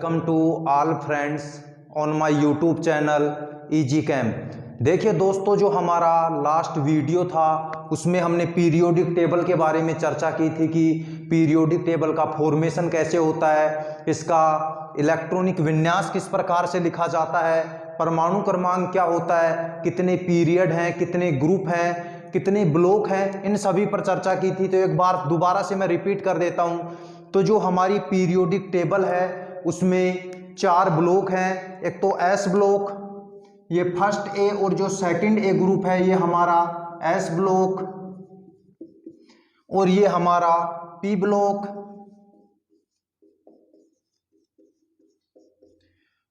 Welcome to all friends on my YouTube channel easy cam. देखिए दोस्तों, जो हमारा लास्ट वीडियो था उसमें हमने पीरियोडिक टेबल के बारे में चर्चा की थी कि पीरियोडिक टेबल का फॉर्मेशन कैसे होता है, इसका इलेक्ट्रॉनिक विन्यास किस प्रकार से लिखा जाता है, परमाणु क्रमांक क्या होता है, कितने पीरियड हैं, कितने ग्रुप हैं, कितने ब्लॉक हैं, इन सभी पर चर्चा की थी। तो एक बार दोबारा से मैं रिपीट कर देता हूं। तो जो हमारी पीरियोडिक टेबल है उसमें 4 ब्लॉक हैं। एक तो एस ब्लॉक, ये फर्स्ट ए, और जो सेकंड ए ग्रुप है ये हमारा एस ब्लॉक, और ये हमारा पी ब्लॉक,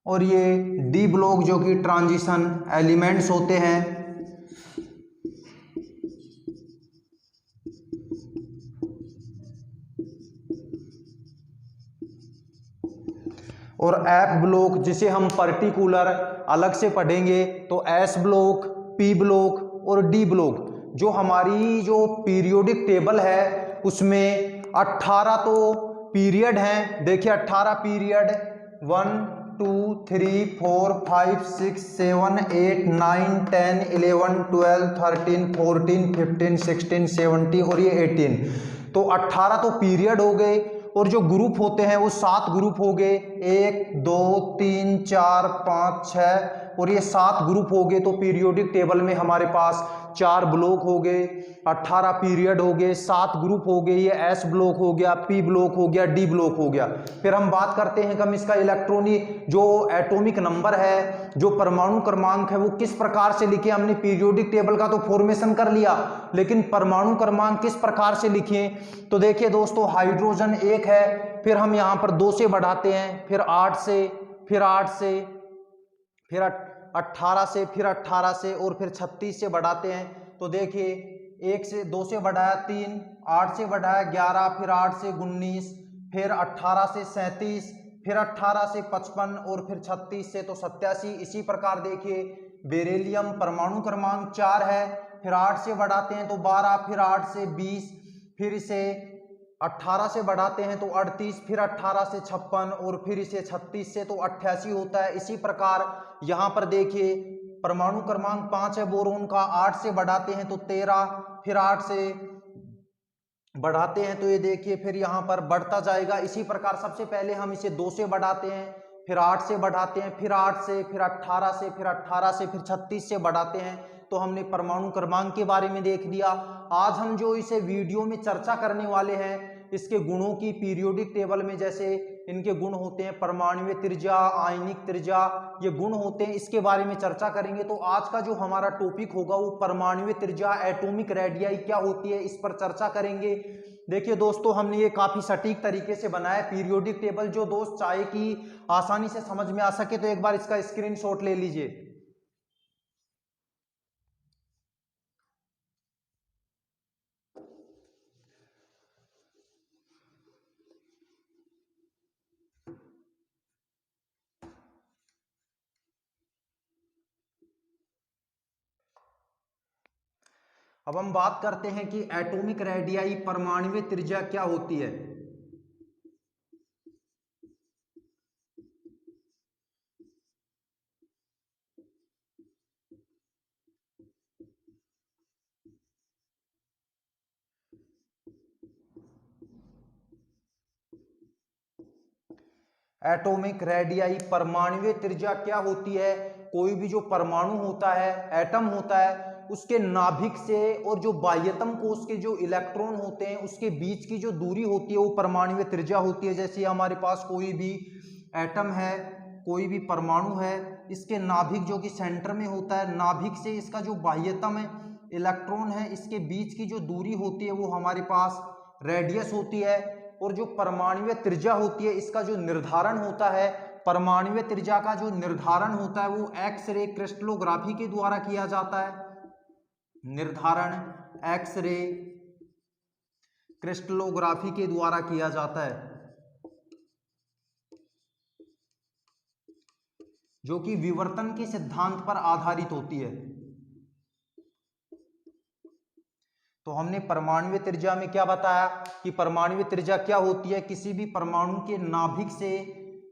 और ये डी ब्लॉक जो कि ट्रांजिशन एलिमेंट्स होते हैं। और एफ ब्लॉक जिसे हम पर्टिकुलर अलग से पढ़ेंगे। तो एस ब्लॉक, पी ब्लॉक और डी ब्लॉक। जो हमारी जो पीरियोडिक टेबल है उसमें 18 तो पीरियड हैं। देखिए 18 पीरियड, 1 2 3 4 5 6 7 8 9 10 11 12 13 14 15 16 17 और ये 18। तो 18 तो पीरियड हो गए। और जो ग्रुप होते हैं वो 7 ग्रुप हो गए, 1 2 3 4 5 6, और ये 7 ग्रुप हो गए। तो पीरियोडिक टेबल में हमारे पास 4 ब्लॉक हो गए, 18 पीरियड हो गए, 7 ग्रुप हो गए, ये एस ब्लॉक हो गया, पी ब्लॉक हो गया, डी ब्लॉक हो गया। फिर हम बात करते हैं कि हम इसका इलेक्ट्रॉनिक जो एटॉमिक नंबर है, जो परमाणु क्रमांक है, वो किस प्रकार से लिखे। हमने पीरियोडिक टेबल का तो फॉर्मेशन कर लिया, लेकिन परमाणु क्रमांक किस प्रकार से लिखें। तो देखिए दोस्तों, हाइड्रोजन 1 है, फिर हम यहां पर 2 से बढ़ाते हैं, फिर 8 से, फिर 8 से, फिर 18 से, फिर 18 से, और फिर 36 से बढ़ाते हैं। तो देखिए 1 से 2 से बढ़ाया 3, 8 से बढ़ाया 11, फिर 8 से 19, फिर 18 से 37, फिर 18 से 55, और फिर 36 से तो 87। इसी प्रकार देखिए बेरिलियम परमाणु क्रमांक 4 है, फिर 8 से बढ़ाते हैं तो 12, फिर 8 से 20, फिर इसे 18 से बढ़ाते हैं तो 38, फिर 18 से 56, और फिर इसे 36 से तो 88 होता है। इसी प्रकार यहां पर देखिए परमाणु क्रमांक 5 है बोरोन का, 8 से बढ़ाते हैं तो 13, फिर 8 से बढ़ाते हैं तो ये देखिए फिर यहां पर बढ़ता जाएगा। इसी प्रकार सबसे पहले हम इसे 2 से बढ़ाते हैं, फिर 8 से बढ़ाते हैं, फिर 8 से, फिर 18 से, फिर 18 से, फिर 36 से बढ़ाते हैं। तो हमने परमाणु क्रमांक के बारे में देख लिया। आज हम जो इसे वीडियो में चर्चा करने वाले हैं इसके गुणों की, पीरियोडिक टेबल में जैसे इनके गुण होते हैं, परमाणुीय त्रिज्या, आयनिक त्रिज्या, ये गुण होते हैं, इसके बारे में चर्चा करेंगे। तो आज का जो हमारा टॉपिक होगा वो परमाणुीय त्रिज्या, एटॉमिक रेडियाई क्या होती है, इस पर चर्चा करेंगे। देखिए दोस्तों, हमने ये काफी सटीक तरीके से बनाया पीरियोडिक टेबल। जो दोस्त चाहे कि आसानी से समझ में आ सके तो एक बार इसका स्क्रीनशॉट ले लीजिए। अब हम बात करते हैं कि एटॉमिक रेडियाई, परमाणुीय त्रिज्या क्या होती है। एटॉमिक रेडियाई, परमाणुीय त्रिज्या क्या होती है। कोई भी जो परमाणु होता है, एटम होता है, उसके नाभिक से और जो बाह्यतम कोश के जो इलेक्ट्रॉन होते हैं उसके बीच की जो दूरी होती है वो परमाणुीय त्रिज्या होती है। जैसे हमारे पास कोई भी एटम है, कोई भी परमाणु है, इसके नाभिक जो कि सेंटर में होता है, नाभिक से इसका जो बाह्यतम है, इलेक्ट्रॉन है, इसके बीच की जो दूरी होती है वो हमारे पास रेडियस होती है। और जो परमाणुीय त्रिज्या होती है इसका जो निर्धारण होता है, परमाणुीय त्रिज्या का जो निर्धारण होता है वो एक्स रे क्रिस्टलोग्राफी के द्वारा किया जाता है। निर्धारण एक्स रे क्रिस्टलोग्राफी के द्वारा किया जाता है, जो कि विवर्तन के सिद्धांत पर आधारित होती है। तो हमने परमाणुीय त्रिज्या में क्या बताया कि परमाणुीय त्रिज्या क्या होती है। किसी भी परमाणु के नाभिक से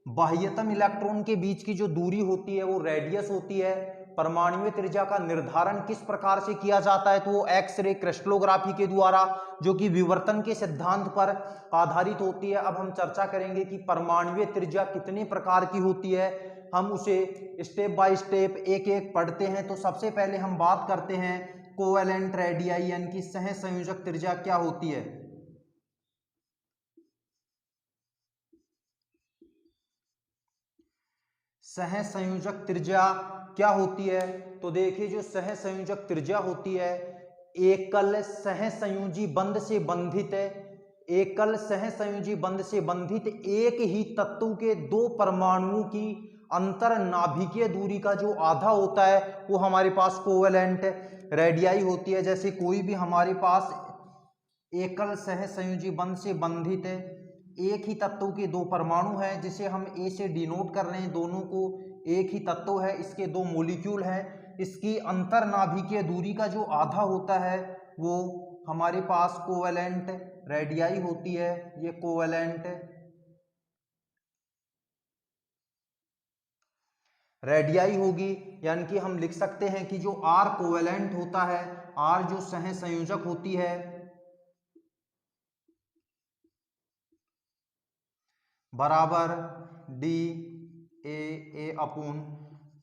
बाह्यतम इलेक्ट्रॉन के बीच की जो दूरी होती है वो रेडियस होती है। परमाणुीय त्रिज्या का निर्धारण किस प्रकार से किया जाता है, तो वो एक्सरे क्रिस्टलोग्राफी के द्वारा, जो कि विवर्तन के सिद्धांत पर आधारित होती है। अब हम चर्चा करेंगे कि परमाणुीय त्रिज्या कितने प्रकार की होती है, हम उसे स्टेप बाय स्टेप एक एक पढ़ते हैं। तो सबसे पहले हम बात करते हैं कोवेलेंट रेडियाई यानी कि सह संयोजक त्रिज्या क्या होती है। सह संयोजक त्रिज्या क्या होती है, तो देखिए जो सह संयोजक त्रिज्या होती है, एकल सह संयोजी बंध से बंधित है, एकल सह संयोजी बंध से बंधित एक ही तत्व के दो परमाणुओं की अंतर नाभिकीय दूरी का जो आधा होता है वो हमारे पास कोवेलेंट रेडियाई होती है। जैसे कोई भी हमारे पास एकल सह संयोजी बंध से बंधित है, एक ही तत्व के दो परमाणु हैं, जिसे हम ए से डिनोट कर रहे हैं, दोनों को एक ही तत्व है, इसके दो मॉलिक्यूल हैं, इसकी अंतर नाभिकीय दूरी का जो आधा होता है वो हमारे पास कोवेलेंट रेडियाई होती है। ये कोवेलेंट रेडियाई होगी, यानी कि हम लिख सकते हैं कि जो आर कोवेलेंट होता है, आर जो सह संयोजक होती है, बराबर डी ए अपॉन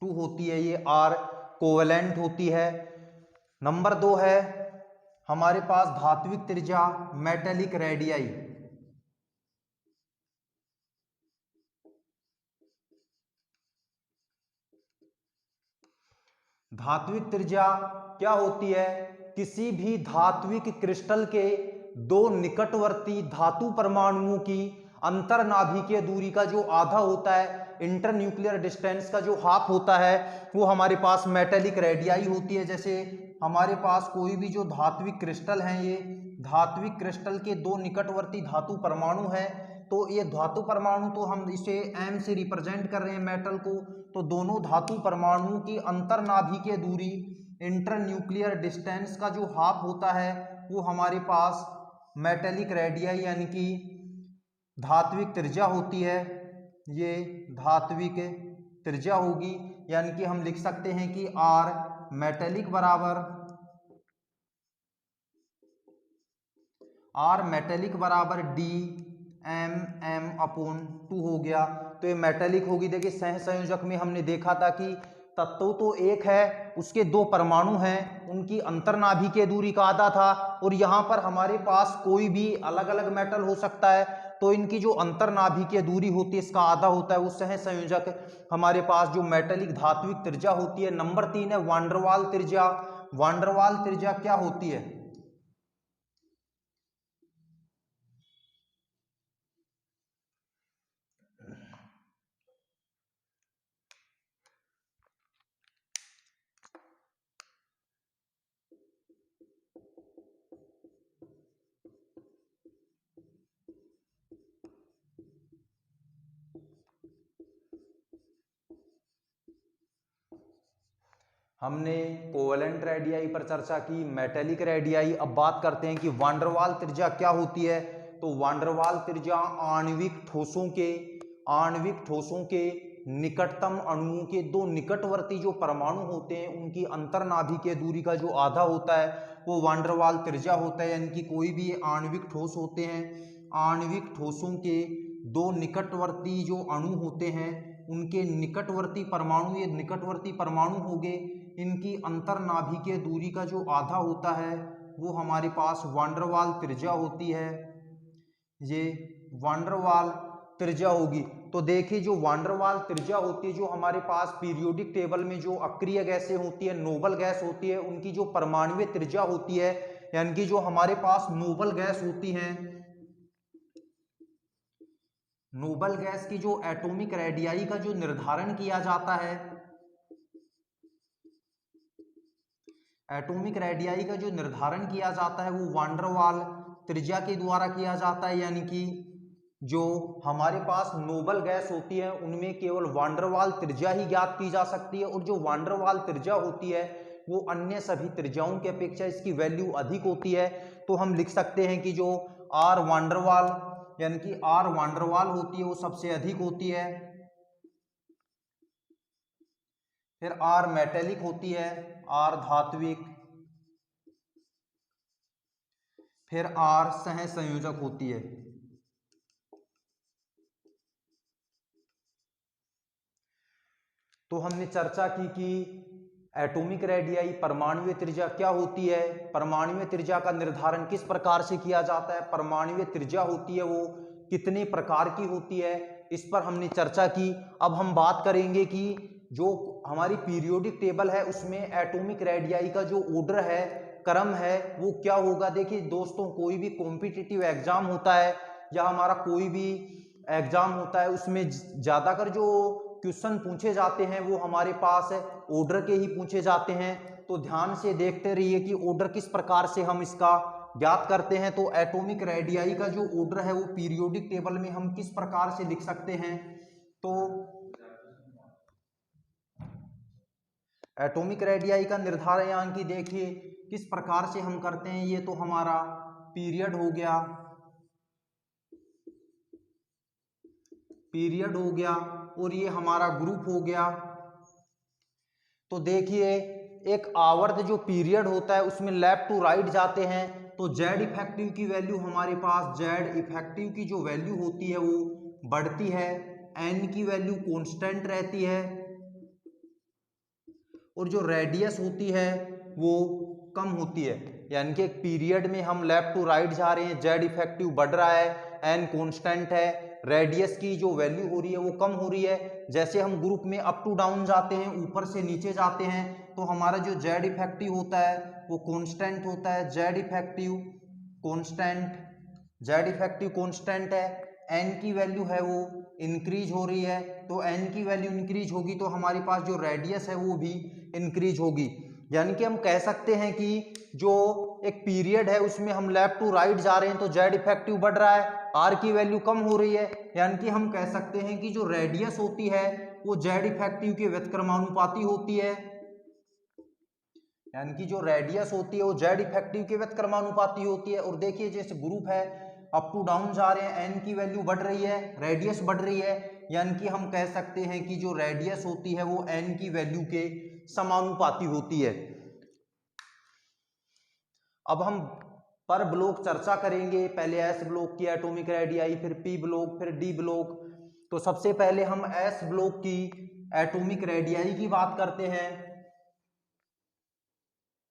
2 होती है, ये आर कोवेलेंट होती है। नंबर 2 है हमारे पास धात्विक त्रिज्या मेटेलिक रेडियाई। धात्विक त्रिज्या क्या होती है, किसी भी धात्विक क्रिस्टल के दो निकटवर्ती धातु परमाणुओं की अंतर नाभिकीय दूरी का जो आधा होता है, इंटर न्यूक्लियर डिस्टेंस का जो हाफ होता है, वो हमारे पास मेटेलिक रेडियाई होती है। जैसे हमारे पास कोई भी जो धात्विक क्रिस्टल हैं, ये धात्विक क्रिस्टल के दो निकटवर्ती धातु परमाणु हैं, तो ये धातु परमाणु, तो हम इसे एम से रिप्रेजेंट कर रहे हैं मेटल को, तो दोनों धातु परमाणुओं की अंतर नाभिकीय दूरी, इंटर न्यूक्लियर डिस्टेंस का जो हाफ होता है, वो हमारे पास मेटेलिक रेडियाई यानी कि धात्विक त्रिज्या होती है। ये धात्विक त्रिज्या होगी, यानी कि हम लिख सकते हैं कि आर मेटेलिक बराबर डी एम अपॉन 2 हो गया। तो ये मेटेलिक होगी। देखिए सह संयोजक में हमने देखा था कि तत्व तो एक है, उसके दो परमाणु हैं, उनकी अंतर्नाभिकीय दूरी का आधा था, और यहाँ पर हमारे पास कोई भी अलग अलग मेटल हो सकता है, तो इनकी जो अंतर्नाभिकीय दूरी होती है इसका आधा होता है, वो सह संयोजक हमारे पास जो मेटेलिक धात्विक त्रिज्या होती है। नंबर 3 है वांडरवाल त्रिज्या। वांडरवाल त्रिज्या क्या होती है, हमने कोवेलेंट रेडियाई पर चर्चा की, मेटेलिक रेडियाई। अब बात करते हैं कि वांडरवाल त्रिज्या क्या होती है। तो वांडरवाल त्रिज्या आणविक ठोसों के निकटतम अणुओं के दो निकटवर्ती जो परमाणु होते हैं, उनकी अंतर्नाभिकीय दूरी का जो आधा होता है वो वांडरवाल त्रिज्या होता है। यानी कि कोई भी आणविक ठोस होते हैं, आणविक ठोसों के दो निकटवर्ती जो अणु होते हैं, उनके निकटवर्ती परमाणु, ये निकटवर्ती परमाणु हो गए, इनकी अंतर्नाभिकीय दूरी का जो आधा होता है वो हमारे पास वांडरवाल त्रिज्या होती है। ये वांडरवाल त्रिज्या होगी। तो देखिए जो वांडरवाल त्रिज्या होती है, जो हमारे पास पीरियोडिक टेबल में जो अक्रिय गैसें होती है, नोबल गैस होती है, उनकी जो परमाणुीय त्रिज्या होती है, यानी कि जो हमारे पास नोबल गैस होती हैं, नोबल गैस की जो एटॉमिक रेडियाई का जो निर्धारण किया जाता है, एटॉमिक रेडियाई का जो निर्धारण किया जाता है वो वांडरवाल त्रिज्या के द्वारा किया जाता है। यानी कि जो हमारे पास नोबल गैस होती है उनमें केवल वांडरवाल त्रिज्या ही ज्ञात की जा सकती है, और जो वांडरवाल त्रिज्या होती है वो अन्य सभी त्रिज्याओं की अपेक्षा इसकी वैल्यू अधिक होती है। तो हम लिख सकते हैं कि जो आर वांडरवाल यानी कि आर वांडरवाल होती है वो सबसे अधिक होती है। फिर आर मेटेलिक होती है, आर धात्विक, फिर आर सह संयोजक होती है। तो हमने चर्चा की कि एटॉमिक रेडियाई परमाणुीय त्रिज्या क्या होती है, परमाणुीय त्रिज्या का निर्धारण किस प्रकार से किया जाता है, परमाणुीय त्रिज्या होती है वो कितने प्रकार की होती है, इस पर हमने चर्चा की। अब हम बात करेंगे कि जो हमारी पीरियोडिक टेबल है उसमें एटॉमिक रेडियाई का जो ऑर्डर है, क्रम है, वो क्या होगा। देखिए दोस्तों, कोई भी कॉम्पिटिटिव एग्जाम होता है या हमारा कोई भी एग्जाम होता है उसमें ज्यादातर जो क्वेश्चन पूछे जाते हैं वो हमारे पास ऑर्डर के ही पूछे जाते हैं। तो ध्यान से देखते रहिए कि ऑर्डर किस प्रकार से हम इसका ज्ञात करते हैं। तो एटॉमिक रेडियाई का जो ऑर्डर है वो पीरियोडिक टेबल में हम किस प्रकार से लिख सकते हैं। तो एटॉमिक रेडियाई का निर्धारण यहाँ की देखिए किस प्रकार से हम करते हैं। ये तो हमारा पीरियड हो गया, पीरियड हो गया, और ये हमारा ग्रुप हो गया। तो देखिए एक आवर्त जो पीरियड होता है उसमें लेफ्ट टू राइट जाते हैं। तो जेड इफेक्टिव की वैल्यू हमारे पास, जेड इफेक्टिव की जो वैल्यू होती है वो बढ़ती है, एन की वैल्यू कांस्टेंट रहती है, और जो रेडियस होती है वो कम होती है। यानी कि एक पीरियड में हम लेफ्ट टू राइट जा रहे हैं, जेड इफेक्टिव बढ़ रहा है, एन कांस्टेंट है, रेडियस की जो वैल्यू हो रही है वो कम हो रही है। जैसे हम ग्रुप में अप टू डाउन जाते हैं, ऊपर से नीचे जाते हैं, तो हमारा जो जेड इफेक्टिव होता है वो कांस्टेंट होता है, Z effective constant, Z effective constant है। एन की वैल्यू है वो इंक्रीज हो रही है, तो एन की वैल्यू इंक्रीज होगी तो हमारे पास जो रेडियस है वो भी इंक्रीज होगी। यानी कि हम कह सकते हैं कि जो एक पीरियड है उसमें हम लेफ्ट टू राइट जा रहे हैं तो जेड इफेक्टिव बढ़ रहा है, आर की वैल्यू कम हो रही है। यानी कि हम कह सकते हैं कि जो रेडियस होती है वो जेड इफेक्टिव के व्यतिक्रमानुपाती होती है। यानी कि जो रेडियस होती है वो जेड इफेक्टिव के व्यतिक्रमानुपाती होती है। और देखिए जैसे ग्रुप है अप टू डाउन जा रहे हैं, एन की वैल्यू बढ़ रही है, रेडियस बढ़ रही है, यानी कि हम कह सकते हैं कि जो रेडियस होती है वो एन की वैल्यू के समानुपाती होती है। अब हम पर ब्लॉक चर्चा करेंगे, पहले एस ब्लॉक की एटॉमिक रेडियाई, फिर पी ब्लॉक, फिर डी ब्लॉक। तो सबसे पहले हम एस ब्लॉक की एटॉमिक रेडियाई की बात करते हैं।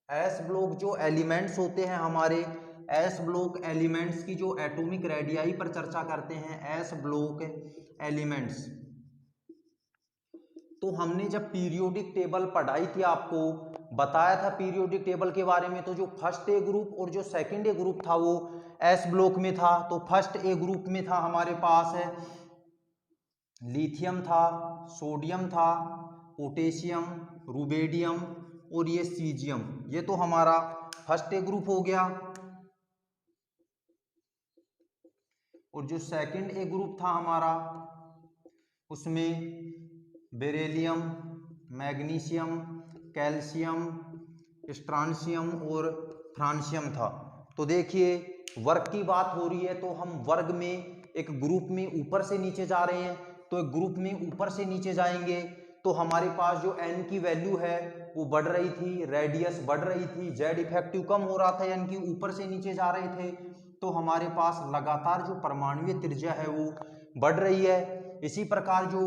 एस ब्लॉक जो एलिमेंट्स होते हैं हमारे, एस ब्लॉक एलिमेंट्स की जो एटॉमिक रेडियाई पर चर्चा करते हैं, एस ब्लॉक एलिमेंट्स। तो हमने जब पीरियोडिक टेबल पढ़ाई थी, आपको बताया था पीरियोडिक टेबल के बारे में, तो जो फर्स्ट ए ग्रुप और जो सेकंड ए ग्रुप था वो एस ब्लॉक में था। तो फर्स्ट ए ग्रुप में था हमारे पास है लिथियम था, सोडियम था, पोटेशियम, रुबेडियम और ये सीजियम। ये तो हमारा फर्स्ट ए ग्रुप हो गया। और जो सेकंड ए ग्रुप था हमारा उसमें बेरिलियम, मैग्नीशियम, कैल्शियम, स्ट्रांशियम और फ्रांशियम था। तो देखिए वर्ग की बात हो रही है तो हम वर्ग में एक ग्रुप में ऊपर से नीचे जा रहे हैं, तो एक ग्रुप में ऊपर से नीचे जाएंगे तो हमारे पास जो एन की वैल्यू है वो बढ़ रही थी, रेडियस बढ़ रही थी, जेड इफेक्टिव कम हो रहा था, यानी कि ऊपर से नीचे जा रहे थे। तो हमारे पास लगातार जो परमाणुीय त्रिज्या है वो बढ़ रही है। इसी प्रकार जो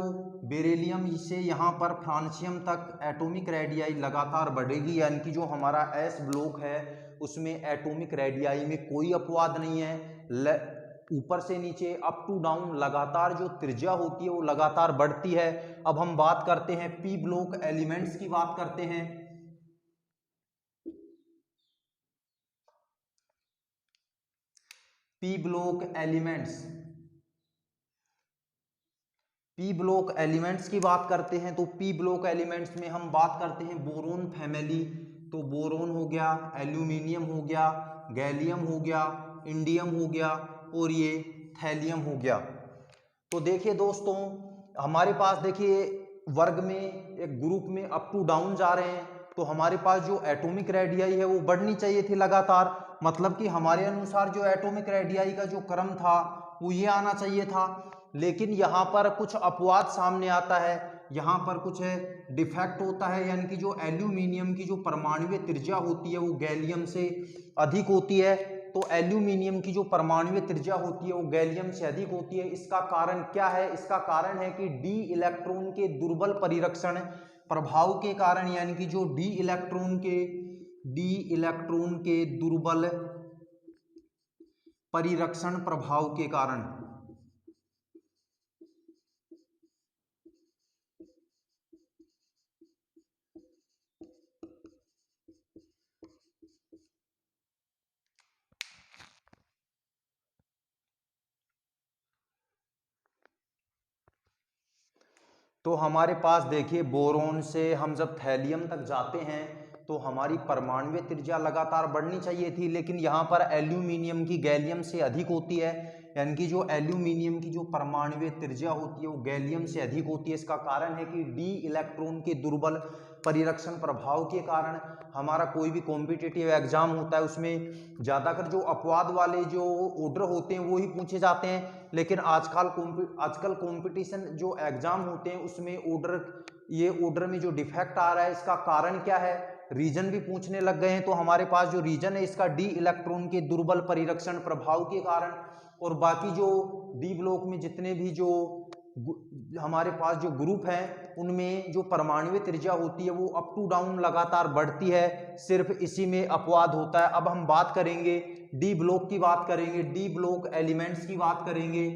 बेरिलियम से यहाँ पर फ्रांशियम तक एटॉमिक रेडियाई लगातार बढ़ेगी, यानी कि जो हमारा एस ब्लॉक है उसमें एटॉमिक रेडियाई में कोई अपवाद नहीं है। ऊपर से नीचे अप टू डाउन लगातार जो त्रिज्या होती है वो लगातार बढ़ती है। अब हम बात करते हैं पी ब्लॉक एलिमेंट्स की बात करते हैं। P block elements, P block elements की बात करते हैं तो पी ब्लॉक एलिमेंट्स में हम बात करते हैं बोरोन फैमिली। तो बोरोन हो गया, एल्यूमिनियम हो गया, गैलियम हो गया, इंडियम हो गया और ये थैलियम हो गया। तो देखिए दोस्तों हमारे पास देखिए वर्ग में एक ग्रुप में अप टू डाउन जा रहे हैं तो हमारे पास जो एटॉमिक रेडियाई है वो बढ़नी चाहिए थी लगातार। मतलब कि हमारे अनुसार जो एटॉमिक रेडियाई का जो क्रम था वो ये आना चाहिए था, लेकिन यहाँ पर कुछ अपवाद सामने आता है। यहाँ पर कुछ डिफेक्ट होता है, यानी कि जो एल्यूमिनियम की जो परमाणुीय त्रिज्या होती है वो गैलियम से अधिक होती है। तो एल्यूमिनियम की जो परमाणुीय त्रिज्या होती है वो गैलियम से अधिक होती है। इसका कारण क्या है? इसका कारण है कि डी इलेक्ट्रॉन के दुर्बल परिरक्षण प्रभाव के कारण, यानी कि जो डी इलेक्ट्रॉन के दुर्बल परिरक्षण प्रभाव के कारण। तो हमारे पास देखिए बोरोन से हम जब थैलियम तक जाते हैं तो हमारी परमाणुीय त्रिज्या लगातार बढ़नी चाहिए थी, लेकिन यहाँ पर एल्यूमिनियम की गैलियम से अधिक होती है, यानी कि जो एल्यूमिनियम की जो परमाणुीय त्रिज्या होती है वो गैलियम से अधिक होती है। इसका कारण है कि डी इलेक्ट्रॉन के दुर्बल परिरक्षण प्रभाव के कारण हमारा कोई भी कॉम्पिटिटिव एग्जाम होता है उसमें ज़्यादातर जो अपवाद वाले जो ऑर्डर होते हैं वो ही पूछे जाते हैं, लेकिन आजकल कंपटीशन जो एग्जाम होते हैं उसमें ऑर्डर में जो डिफेक्ट आ रहा है, इसका कारण क्या है? रीजन भी पूछने लग गए हैं। तो हमारे पास जो रीजन है इसका डी इलेक्ट्रॉन के दुर्बल परिरक्षण प्रभाव के कारण, और बाकी जो डी ब्लॉक में जितने भी जो हमारे पास जो ग्रुप हैं उनमें जो परमाणुीय त्रिज्या होती है वो अप टू डाउन लगातार बढ़ती है, सिर्फ इसी में अपवाद होता है। अब हम बात करेंगे डी ब्लॉक की, बात करेंगे डी ब्लॉक एलिमेंट्स की बात करेंगे।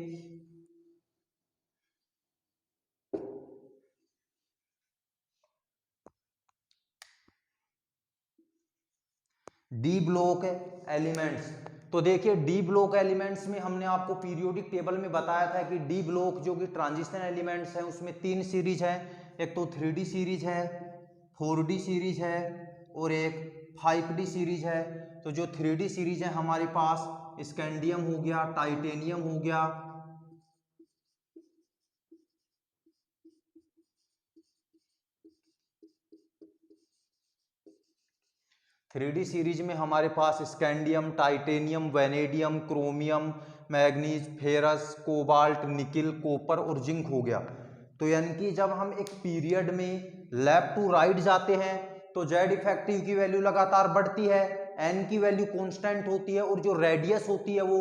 डी ब्लॉक एलिमेंट्स, तो देखिए डी ब्लॉक एलिमेंट्स में हमने आपको पीरियोडिक टेबल में बताया था कि डी ब्लॉक जो कि ट्रांजिशन एलिमेंट्स हैं उसमें 3 सीरीज है, एक तो 3D सीरीज है, 4D सीरीज है और एक 5D सीरीज है। तो जो 3D सीरीज है हमारे पास स्कैंडियम हो गया, टाइटेनियम हो गया, 3D सीरीज में हमारे पास scandium, titanium, vanadium, chromium, manganese, ferrous, cobalt, nickel, copper और जिंक हो गया। तो यानी कि जब हम एक पीरियड में लेफ्ट टू राइट जाते हैं तो जेड इफेक्टिव की वैल्यू लगातार बढ़ती है, एन की वैल्यू कांस्टेंट होती है और जो रेडियस होती है वो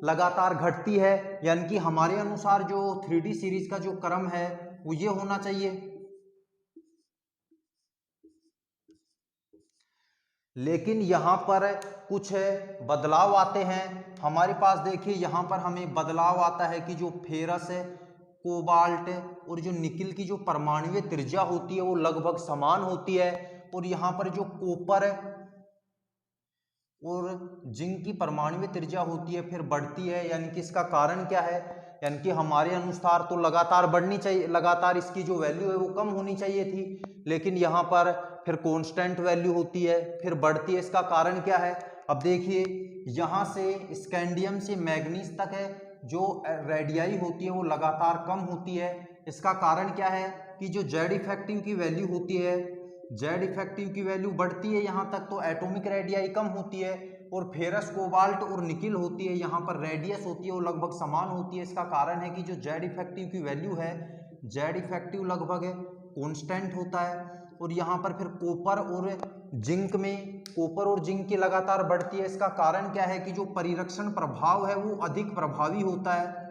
लगातार घटती है। यानी कि हमारे अनुसार जो 3D सीरीज का जो क्रम है वो ये होना चाहिए। लेकिन यहाँ पर कुछ बदलाव आते हैं हमारे पास। देखिए यहाँ पर हमें बदलाव आता है कि जो फेरस है, कोबाल्ट और जो निकिल की जो परमाणुीय त्रिज्या होती है वो लगभग समान होती है, और यहाँ पर जो कॉपर और जिंक की परमाणुीय त्रिज्या होती है फिर बढ़ती है। यानी कि इसका कारण क्या है? यानी कि हमारे अनुसार तो लगातार बढ़नी चाहिए, लगातार इसकी जो वैल्यू है वो कम होनी चाहिए थी, लेकिन यहाँ पर फिर कांस्टेंट वैल्यू होती है फिर बढ़ती है। इसका कारण क्या है? अब देखिए यहाँ से स्कैंडियम से मैग्नीज तक है जो रेडियाई होती है वो लगातार कम होती है। इसका कारण क्या है कि जो जेड इफेक्टिव की वैल्यू होती है, जेड इफेक्टिव की वैल्यू बढ़ती है यहाँ तक तो एटॉमिक रेडियाई कम होती है, और फेरस, कोबाल्ट और निकिल होती है यहाँ पर रेडियस होती है वो लगभग समान होती है। इसका कारण है कि जो जेड इफेक्टिव की वैल्यू है, जेड इफेक्टिव लगभग कांस्टेंट होता है, और यहाँ पर फिर कॉपर और जिंक की लगातार बढ़ती है। इसका कारण क्या है कि जो परिरक्षण प्रभाव है वो अधिक प्रभावी होता है।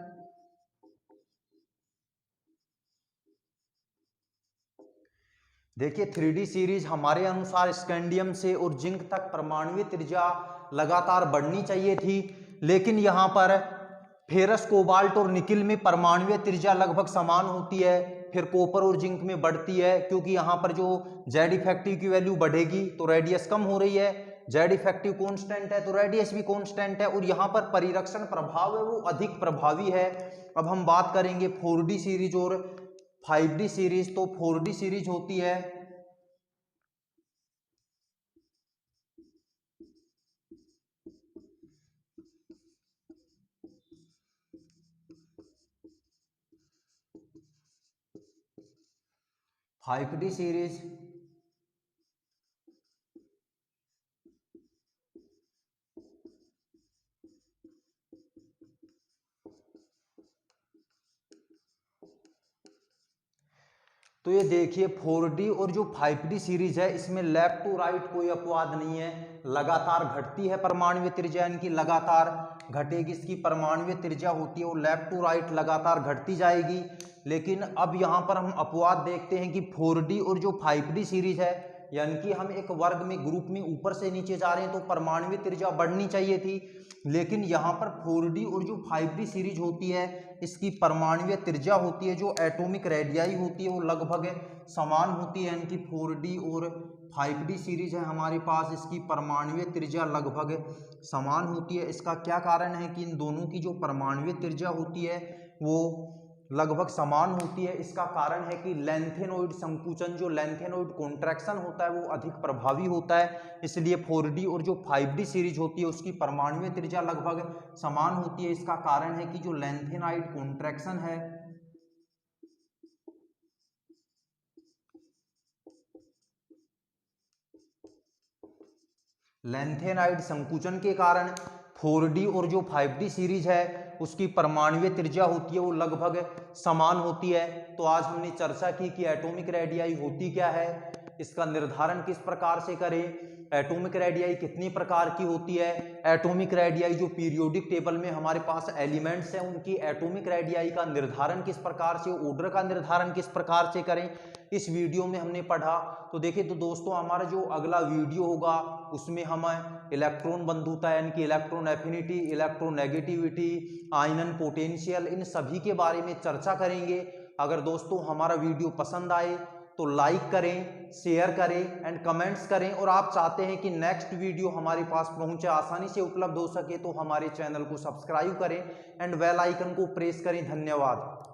देखिए 3D सीरीज हमारे अनुसार स्कैंडियम से और जिंक तक परमाणुीय त्रिज्या लगातार बढ़नी चाहिए थी, लेकिन यहाँ पर फेरस, कोबाल्ट और निकिल में परमाणुीय त्रिज्या लगभग समान होती है, फिर कॉपर और जिंक में बढ़ती है, क्योंकि यहाँ पर जो जेड इफेक्टिव की वैल्यू बढ़ेगी तो रेडियस कम हो रही है, जेड इफेक्टिव कांस्टेंट है तो रेडियस भी कांस्टेंट है, और यहाँ पर परिरक्षण प्रभाव है वो अधिक प्रभावी है। अब हम बात करेंगे 4D सीरीज और 5D सीरीज। तो 4D सीरीज होती है 5D सीरीज तो ये देखिए 4D और जो 5D सीरीज है इसमें लेफ्ट टू राइट कोई अपवाद नहीं है, लगातार घटती है परमाणु त्रिज्या, इनकी लगातार घटेगी, इसकी परमाणु त्रिज्या होती है वो लेफ्ट टू राइट लगातार घटती जाएगी। लेकिन अब यहाँ पर हम अपवाद देखते हैं कि 4D और जो 5D सीरीज है, यानी कि हम एक वर्ग में ग्रुप में ऊपर से नीचे जा रहे हैं तो परमाणु त्रिज्या बढ़नी चाहिए थी, लेकिन यहाँ पर 4D और जो 5D सीरीज होती है इसकी परमाणु त्रिज्या होती है जो एटॉमिक रेडियाई होती है वो लगभग समान होती है, यानी कि 4D और 5D सीरीज है हमारे पास, इसकी परमाणु त्रिज्या लगभग समान होती है। इसका क्या कारण है कि इन दोनों की जो परमाणु त्रिज्या होती है वो लगभग समान होती है? इसका कारण है कि लेंथेनॉइड संकुचन, जो लेंथेनॉइड कॉन्ट्रैक्शन होता है वो अधिक प्रभावी होता है, इसलिए 4D और जो 5D सीरीज होती है उसकी परमाणु त्रिज्या लगभग समान होती है। इसका कारण है कि जो लेंथेनॉइड कॉन्ट्रैक्शन है लेंथेनाइड संकुचन के कारण 4D और जो 5D सीरीज है उसकी परमाणु त्रिज्या होती है वो लगभग समान होती है। तो आज हमने चर्चा की कि एटॉमिक रेडियाई होती क्या है, इसका निर्धारण किस प्रकार से करें, एटॉमिक रेडियाई कितनी प्रकार की होती है, एटॉमिक रेडियाई जो पीरियोडिक टेबल में हमारे पास एलिमेंट्स हैं उनकी एटॉमिक रेडियाई का निर्धारण किस प्रकार से, ऑर्डर का निर्धारण किस प्रकार से करें, इस वीडियो में हमने पढ़ा। तो देखिए तो दोस्तों हमारा जो अगला वीडियो होगा उसमें हम इलेक्ट्रॉन बंधुता यानी कि इलेक्ट्रॉन एफिनिटी, इलेक्ट्रोनेगेटिविटी, आयनन पोटेंशियल, इन सभी के बारे में चर्चा करेंगे। अगर दोस्तों हमारा वीडियो पसंद आए तो लाइक करें, शेयर करें एंड कमेंट्स करें, और आप चाहते हैं कि नेक्स्ट वीडियो हमारे पास पहुंचे, आसानी से उपलब्ध हो सके तो हमारे चैनल को सब्सक्राइब करें एंड बेल आइकन को प्रेस करें। धन्यवाद।